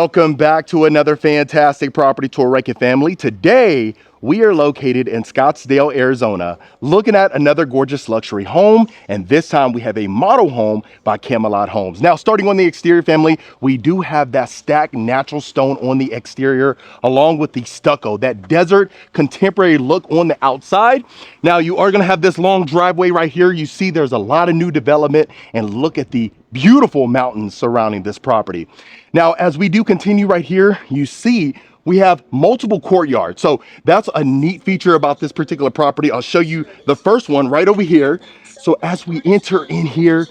Welcome back to another fantastic property tour, Rankin family. Today, we are located in Scottsdale, Arizona, looking at another gorgeous luxury home. And this time we have a model home by Camelot Homes. Now, starting on the exterior, family, we do have that stacked natural stone on the exterior, along with the stucco, that desert contemporary look on the outside. Now, you are gonna have this long driveway right here. You see there's a lot of new development, and look at the beautiful mountains surrounding this property. Now, as we do continue right here, you see we have multiple courtyards. So that's a neat feature about this particular property. I'll show you the first one right over here. So as we enter in here,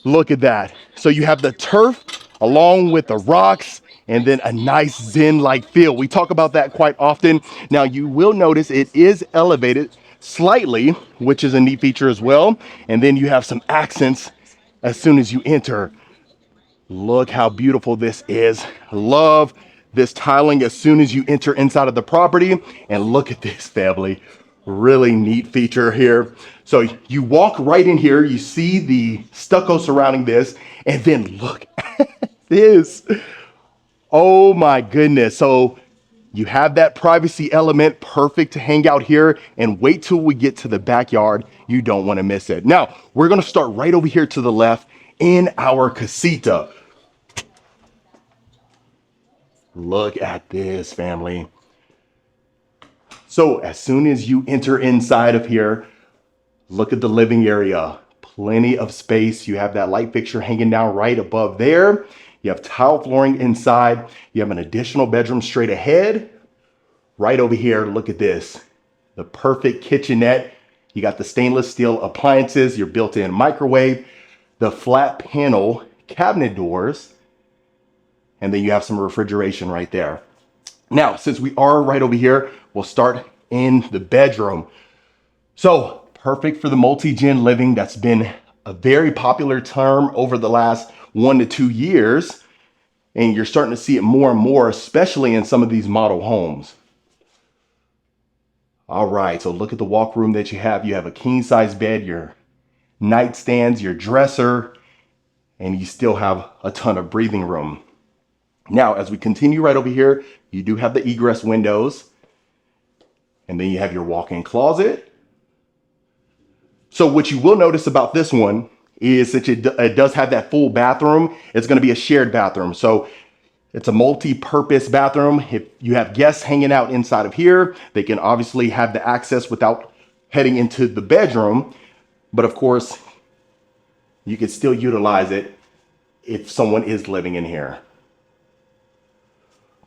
look at that. So you have the turf along with the rocks and then a nice zen-like feel. We talk about that quite often. Now you will notice it is elevated slightly, which is a neat feature as well. And then you have some accents as soon as you enter. Look how beautiful this is. Love this tiling as soon as you enter inside of the property. And look at this, family. Really neat feature here. So you walk right in here, you see the stucco surrounding this, and then look at this. Oh my goodness. So you have that privacy element, perfect to hang out here, and wait till we get to the backyard. You don't want to miss it. Now, we're going to start right over here to the left in our casita. Look at this, family. So as soon as you enter inside of here, look at the living area. Plenty of space. You have that light fixture hanging down right above there. You have tile flooring inside. You have an additional bedroom straight ahead. Right over here, look at this. The perfect kitchenette. You got the stainless steel appliances, your built-in microwave, the flat panel cabinet doors, and then you have some refrigeration right there. Now, since we are right over here, we'll start in the bedroom. So perfect for the multi-gen living. That's been a very popular term over the last 1 to 2 years. And you're starting to see it more and more, especially in some of these model homes. All right, so look at the walk room that you have. You have a king size bed, your nightstands, your dresser, and you still have a ton of breathing room. Now, as we continue right over here, you do have the egress windows, and then you have your walk-in closet. So what you will notice about this one is that it does have that full bathroom. It's going to be a shared bathroom. So it's a multi-purpose bathroom. If you have guests hanging out inside of here, they can obviously have the access without heading into the bedroom. But of course, you can still utilize it if someone is living in here.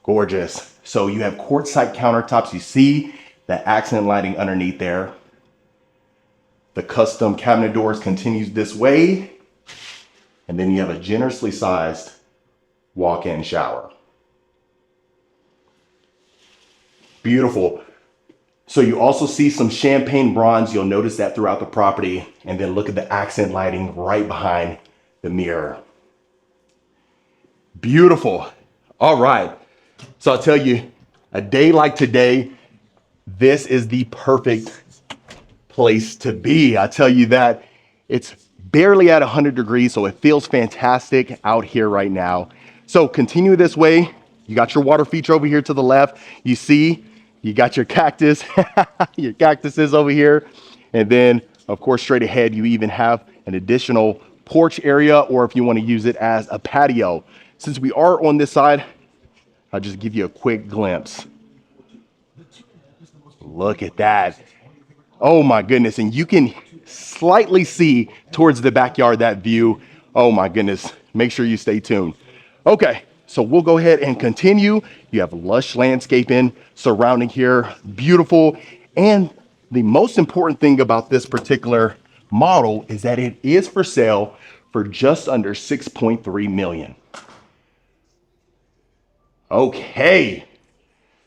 Gorgeous. So you have quartzite countertops. You see the accent lighting underneath there. The custom cabinet doors continues this way. And then you have a generously sized walk-in shower. Beautiful. So you also see some champagne bronze. You'll notice that throughout the property. And then look at the accent lighting right behind the mirror. Beautiful. All right. So I'll tell you, a day like today, this is the perfect place to be. I tell you that it's barely at 100 degrees, so it feels fantastic out here right now. So continue this way. You got your water feature over here to the left. You see, you got your cactus, your cactuses over here. And then, of course, straight ahead, you even have an additional porch area, or if you want to use it as a patio. Since we are on this side, I'll just give you a quick glimpse. Look at that. Oh my goodness. And you can slightly see towards the backyard, that view. Oh my goodness. Make sure you stay tuned. Okay, so we'll go ahead and continue. You have lush landscaping surrounding here. Beautiful. And the most important thing about this particular model is that it is for sale for just under $6.3 million. Okay,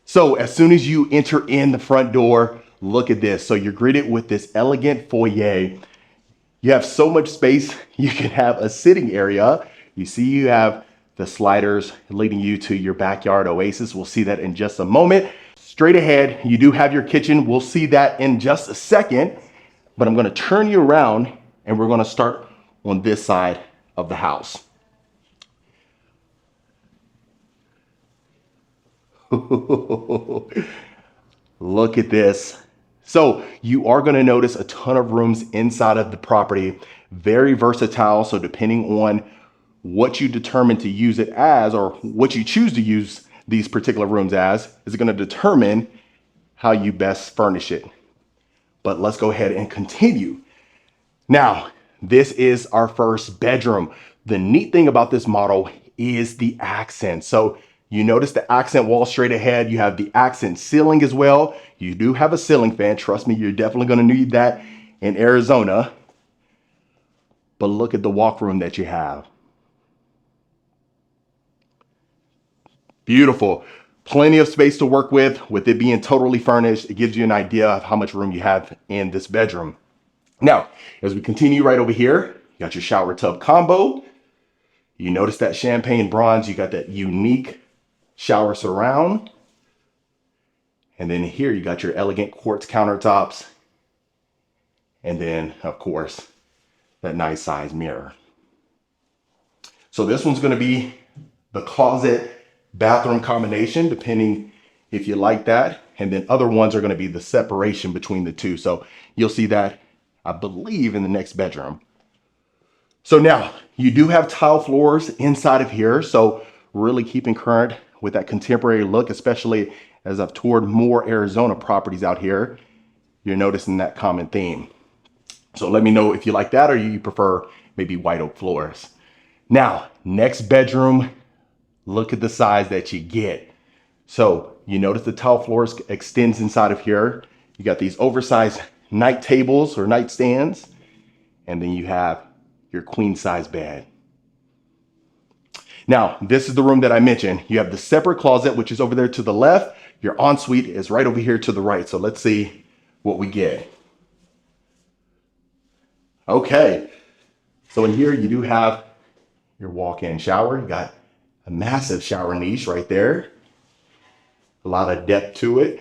so as soon as you enter in the front door, look at this. So you're greeted with this elegant foyer. You have so much space. You can have a sitting area. You see you have the sliders leading you to your backyard oasis. We'll see that in just a moment. Straight ahead, you do have your kitchen. We'll see that in just a second, but I'm going to turn you around and we're going to start on this side of the house. Look at this. So you are going to notice a ton of rooms inside of the property, very versatile. So depending on what you determine to use it as, or what you choose to use these particular rooms as, is going to determine how you best furnish it. But let's go ahead and continue. Now, this is our first bedroom. The neat thing about this model is the accent. So you notice the accent wall straight ahead. You have the accent ceiling as well. You do have a ceiling fan. Trust me, you're definitely going to need that in Arizona. But look at the walk room that you have. Beautiful. Plenty of space to work with it being totally furnished. It gives you an idea of how much room you have in this bedroom. Now, as we continue right over here, you got your shower tub combo. You notice that champagne bronze, you got that unique shower surround. And then here you got your elegant quartz countertops. And then, of course, that nice size mirror. So this one's going to be the closet bathroom combination, depending if you like that. And then other ones are going to be the separation between the two. So you'll see that, I believe, in the next bedroom. So now you do have tile floors inside of here. So really keeping current with that contemporary look, especially as I've toured more Arizona properties out here, you're noticing that common theme. So let me know if you like that or you prefer maybe white oak floors. Now, next bedroom, look at the size that you get. So you notice the tile floors extends inside of here. You got these oversized night tables or nightstands, and then you have your queen size bed. Now, this is the room that I mentioned. You have the separate closet, which is over there to the left. Your ensuite is right over here to the right. So let's see what we get. Okay, so in here you do have your walk-in shower. You got a massive shower niche right there. A lot of depth to it.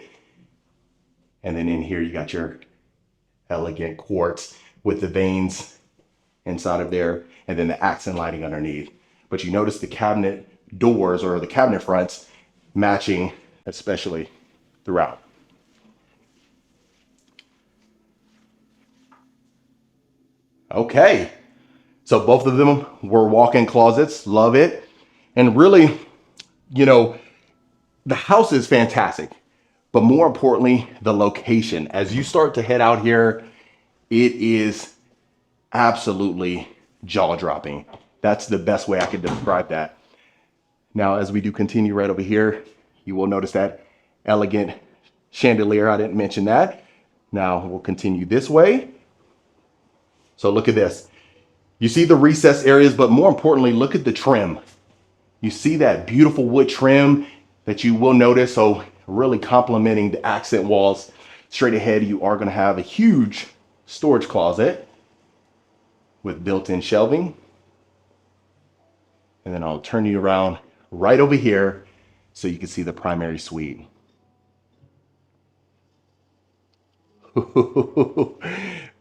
And then in here you got your elegant quartz with the veins inside of there, and then the accent lighting underneath. But you notice the cabinet doors or the cabinet fronts matching, especially throughout. Okay, so both of them were walk-in closets. Love it. And really, you know, the house is fantastic, but more importantly, the location. As you start to head out here, it is absolutely jaw-dropping. That's the best way I could describe that. Now, as we do continue right over here, you will notice that elegant chandelier. I didn't mention that. Now we'll continue this way. So look at this. You see the recessed areas, but more importantly, look at the trim. You see that beautiful wood trim that you will notice. So really complementing the accent walls. Straight ahead, you are going to have a huge storage closet with built-in shelving. And then I'll turn you around right over here so you can see the primary suite.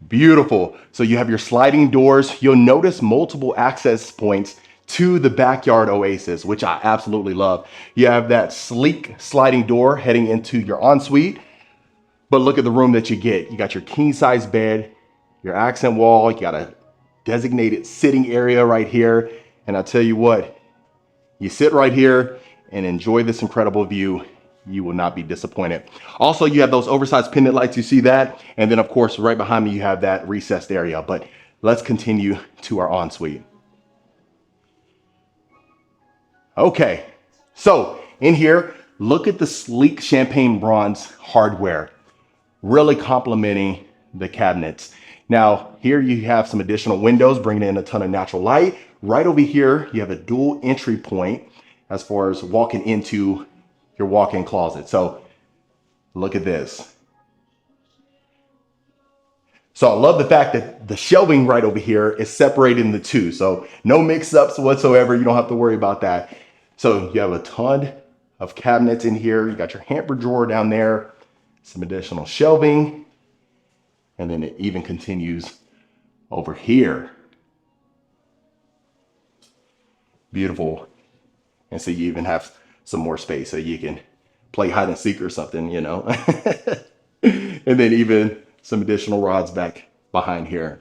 Beautiful. So you have your sliding doors. You'll notice multiple access points to the backyard oasis, which I absolutely love. You have that sleek sliding door heading into your ensuite. But look at the room that you get. You got your king size bed, your accent wall. You got a designated sitting area right here. And I'll tell you what, you sit right here and enjoy this incredible view. You will not be disappointed. Also, you have those oversized pendant lights. You see that? And then of course, right behind me, you have that recessed area. But let's continue to our ensuite. Okay, so in here, look at the sleek champagne bronze hardware, really complementing the cabinets. Now, here you have some additional windows, bringing in a ton of natural light. Right over here, you have a dual entry point as far as walking into your walk-in closet. So look at this. So I love the fact that the shelving right over here is separated into two. So no mix-ups whatsoever. You don't have to worry about that. So you have a ton of cabinets in here. You got your hamper drawer down there, some additional shelving, and then it even continues over here. Beautiful. And so you even have some more space so you can play hide and seek or something, you know. And then even some additional rods back behind here.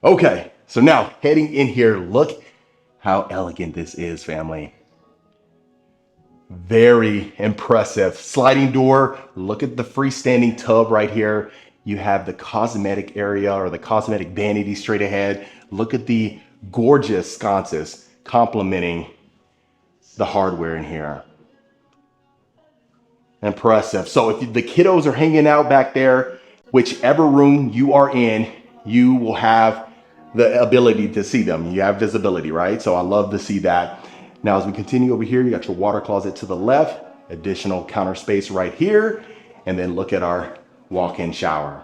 Okay, so now heading in here, look how elegant this is, family. Very impressive. Sliding door, look at the freestanding tub right here. You have the cosmetic area or the cosmetic vanity straight ahead. Look at the gorgeous sconces complementing the hardware in here. Impressive. So if the kiddos are hanging out back there, whichever room you are in, you will have the ability to see them. You have visibility, right? So I love to see that. Now, as we continue over here, you got your water closet to the left, additional counter space right here, and then look at our walk-in shower.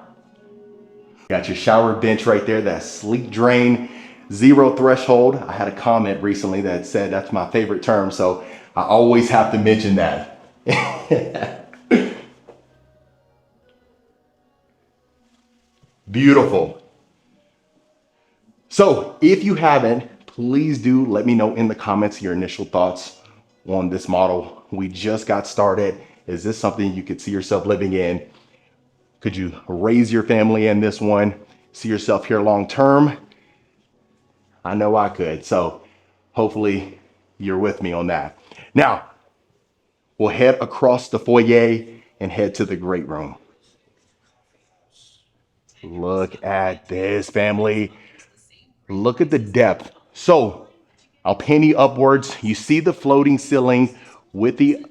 Got your shower bench right there, that sleek drain, zero threshold. I had a comment recently that said that's my favorite term, so I always have to mention that. Beautiful. So if you haven't, please do let me know in the comments your initial thoughts on this model. We just got started. Is this something you could see yourself living in? Could you raise your family in this one? See yourself here long term? I know I could. So hopefully you're with me on that. Now, we'll head across the foyer and head to the great room. Look at this, family. Look at the depth. So I'll pan you upwards. You see the floating ceiling with the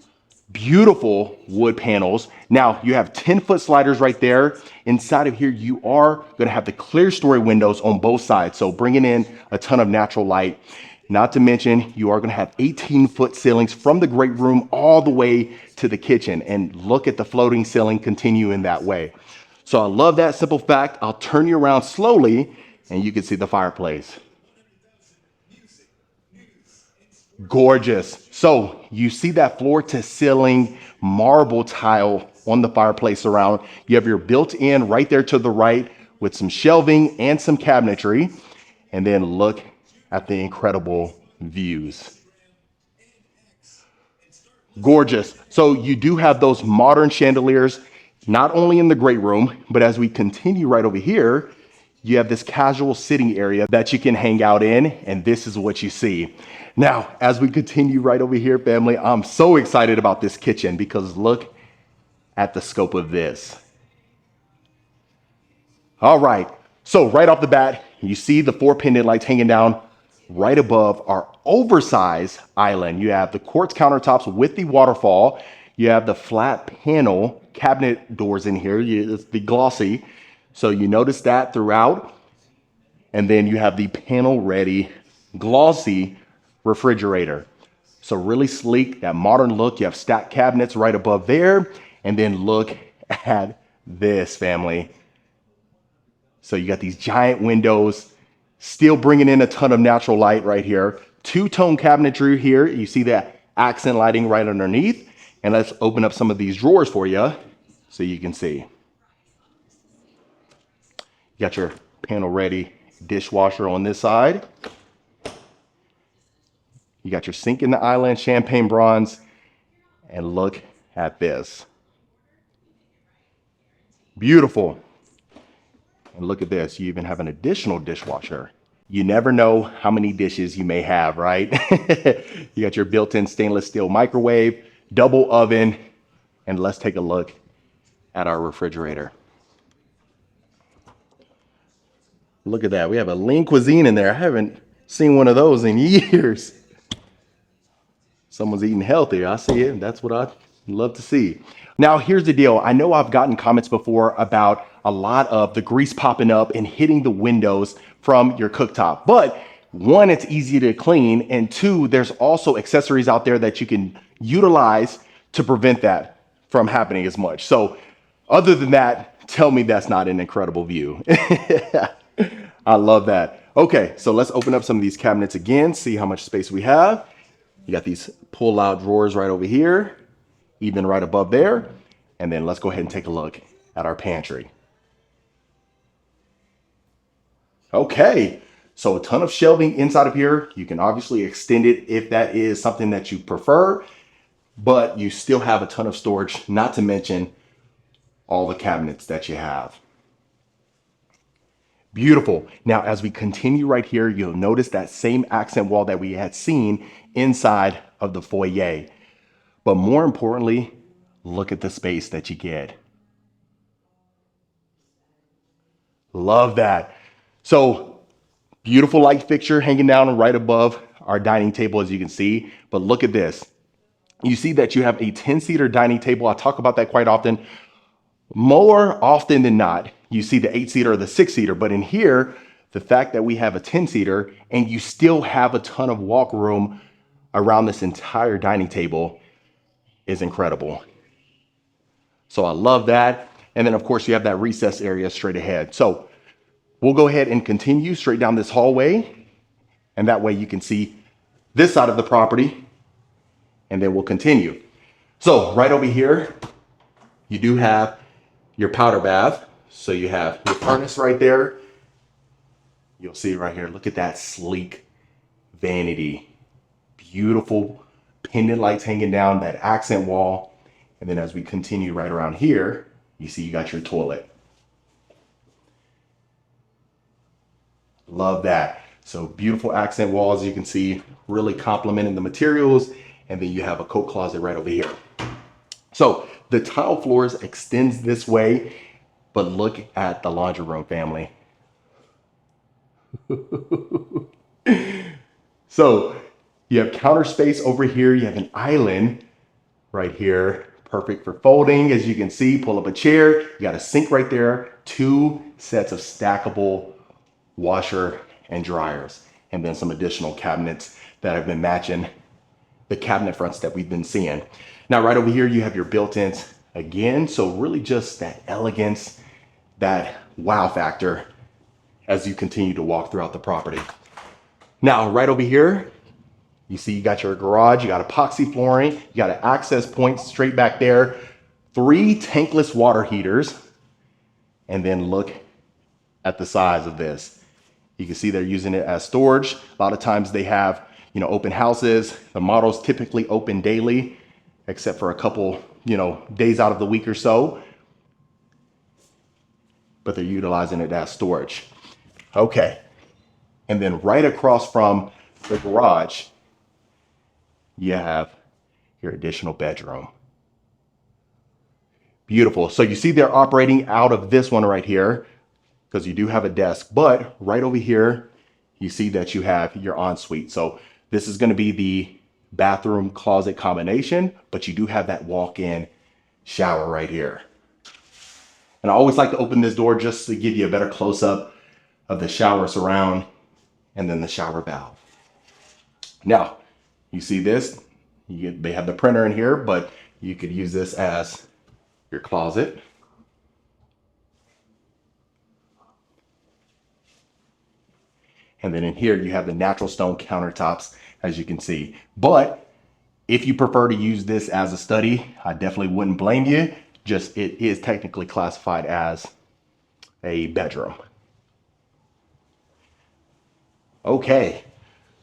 beautiful wood panels. Now you have 10-foot sliders right there. Inside of here, you are going to have the clear story windows on both sides. So bringing in a ton of natural light. Not to mention, you are going to have 18-foot ceilings from the great room all the way to the kitchen. And look at the floating ceiling continue in that way. So I love that simple fact. I'll turn you around slowly and you can see the fireplace. Gorgeous. So you see that floor to ceiling marble tile on the fireplace around. You have your built-in right there to the right with some shelving and some cabinetry. And then look at the incredible views. Gorgeous. So you do have those modern chandeliers, not only in the great room, but as we continue right over here, you have this casual sitting area that you can hang out in, and this is what you see. Now, as we continue right over here, family, I'm so excited about this kitchen because look at the scope of this. All right, so right off the bat, you see the 4 pendant lights hanging down right above our oversized island. You have the quartz countertops with the waterfall. You have the flat panel cabinet doors in here. It's the glossy. So you notice that throughout. And then you have the panel ready glossy refrigerator. So really sleek, that modern look. You have stacked cabinets right above there. And then look at this, family. So you got these giant windows, still bringing in a ton of natural light right here. Two-tone cabinetry here. You see that accent lighting right underneath. And let's open up some of these drawers for you so you can see. You got your panel ready dishwasher on this side. You got your sink in the island, champagne bronze, and look at this. Beautiful. And look at this, you even have an additional dishwasher. You never know how many dishes you may have, right? You got your built-in stainless steel microwave, double oven, and let's take a look at our refrigerator. Look at that. We have a lean cuisine in there. I haven't seen one of those in years. Someone's eating healthy. I see it. That's what I love to see. Now, here's the deal. I know I've gotten comments before about a lot of the grease popping up and hitting the windows from your cooktop. But one, it's easy to clean. And two, there's also accessories out there that you can utilize to prevent that from happening as much. So other than that, tell me that's not an incredible view. I love that. Okay, so let's open up some of these cabinets again, see how much space we have. You got these pull-out drawers right over here, even right above there. And then let's go ahead and take a look at our pantry. Okay, so a ton of shelving inside of here. You can obviously extend it if that is something that you prefer. but you still have a ton of storage, not to mention all the cabinets that you have. Beautiful. Now, as we continue right here, you'll notice that same accent wall that we had seen inside of the foyer. But more importantly, look at the space that you get. Love that. So beautiful light fixture hanging down right above our dining table, as you can see. But look at this. You see that you have a 10-seater dining table. I talk about that quite often. More often than not, you see the 8-seater or the 6-seater. But in here, the fact that we have a 10-seater and you still have a ton of walk room around this entire dining table is incredible. So I love that. And then of course you have that recess area straight ahead. So we'll go ahead and continue straight down this hallway. And that way you can see this side of the property. And then we'll continue. So right over here, you do have your powder bath. So you have your furnace right there. You'll see right here, look at that sleek vanity. Beautiful pendant lights hanging down, that accent wall. And then as we continue right around here, you see you got your toilet. Love that. So beautiful accent walls, you can see, really complementing the materials. And then you have a coat closet right over here. So the tile floors extends this way, but look at the laundry room, family. So you have counter space over here. You have an island right here, perfect for folding. As you can see, pull up a chair. You got a sink right there, 2 sets of stackable washer and dryers, and then some additional cabinets that have been matching the cabinet fronts that we've been seeing. Now, right over here, you have your built-ins again. So really just that elegance, that wow factor as you continue to walk throughout the property. Now, right over here, you see you got your garage, you got epoxy flooring, you got an access point straight back there, 3 tankless water heaters, and then look at the size of this. You can see they're using it as storage. A lot of times they have, open houses. The models typically open daily, except for a couple, days out of the week or so. But they're utilizing it as storage. Okay. And then right across from the garage, you have your additional bedroom. Beautiful. So you see they're operating out of this one right here because you do have a desk, but right over here, you see that you have your ensuite. So this is going to be the bathroom closet combination, but you do have that walk-in shower right here. And I always like to open this door just to give you a better close-up of the shower surround and then the shower valve. Now, you see this, they have the printer in here, but you could use this as your closet. And then in here, you have the natural stone countertops, as you can see. But if you prefer to use this as a study, I definitely wouldn't blame you. Just it is technically classified as a bedroom. Okay,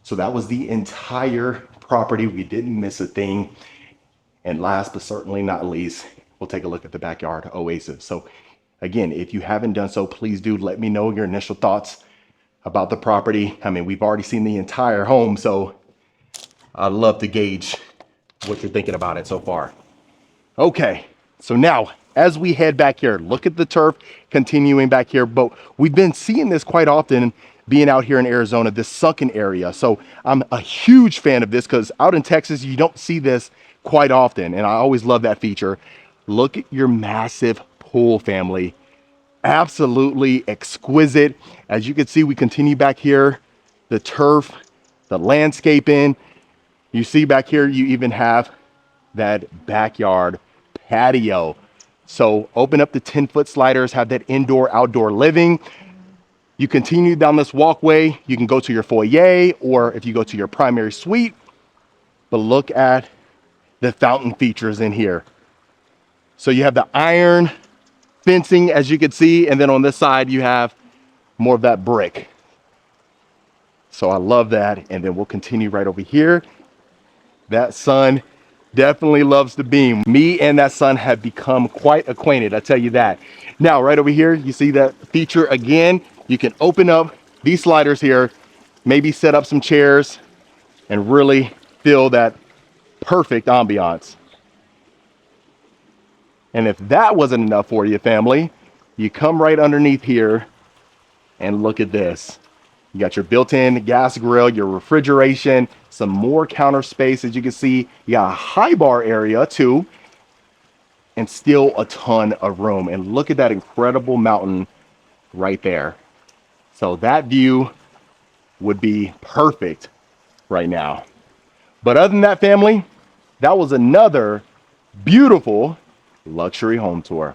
so that was the entire property. We didn't miss a thing. And last but certainly not least, we'll take a look at the backyard oasis. So again, if you haven't done so, please do let me know your initial thoughts about the property. I mean, we've already seen the entire home, so I'd love to gauge what you're thinking about it so far. Okay, so now as we head back here, look at the turf continuing back here, but we've been seeing this quite often being out here in Arizona, this sunken area. So I'm a huge fan of this because out in Texas, you don't see this quite often. And I always love that feature. Look at your massive pool, family. Absolutely exquisite. As you can see, we continue back here, the turf, the landscaping. You see back here, you even have that backyard patio. So open up the 10-foot sliders, have that indoor, outdoor living. You continue down this walkway, you can go to your foyer, or if you go to your primary suite, but look at the fountain features in here. So you have the iron fencing, as you can see, and then on this side, you have more of that brick. So I love that. And then we'll continue right over here. That sun Definitely loves the beam. Me and that son have become quite acquainted, I tell you that. Now, right over here, you see that feature again. You can open up these sliders here, maybe set up some chairs and really feel that perfect ambiance. And if that wasn't enough for you, family, you come right underneath here and look at this. You got your built-in gas grill, your refrigeration, some more counter space. As you can see, you got a high bar area too, and still a ton of room. And look at that incredible mountain right there. So that view would be perfect right now. But other than that, family, that was another beautiful luxury home tour.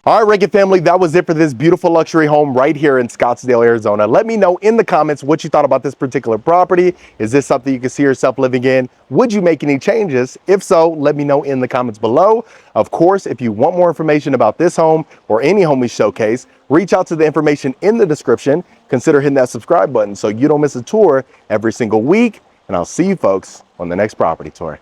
All right, Rankin family, that was it for this beautiful luxury home right here in Scottsdale, Arizona. Let me know in the comments what you thought about this particular property. Is this something you can see yourself living in? Would you make any changes? If so, let me know in the comments below. Of course, if you want more information about this home or any home we showcase, reach out to the information in the description. Consider hitting that subscribe button so you don't miss a tour every single week. And I'll see you folks on the next property tour.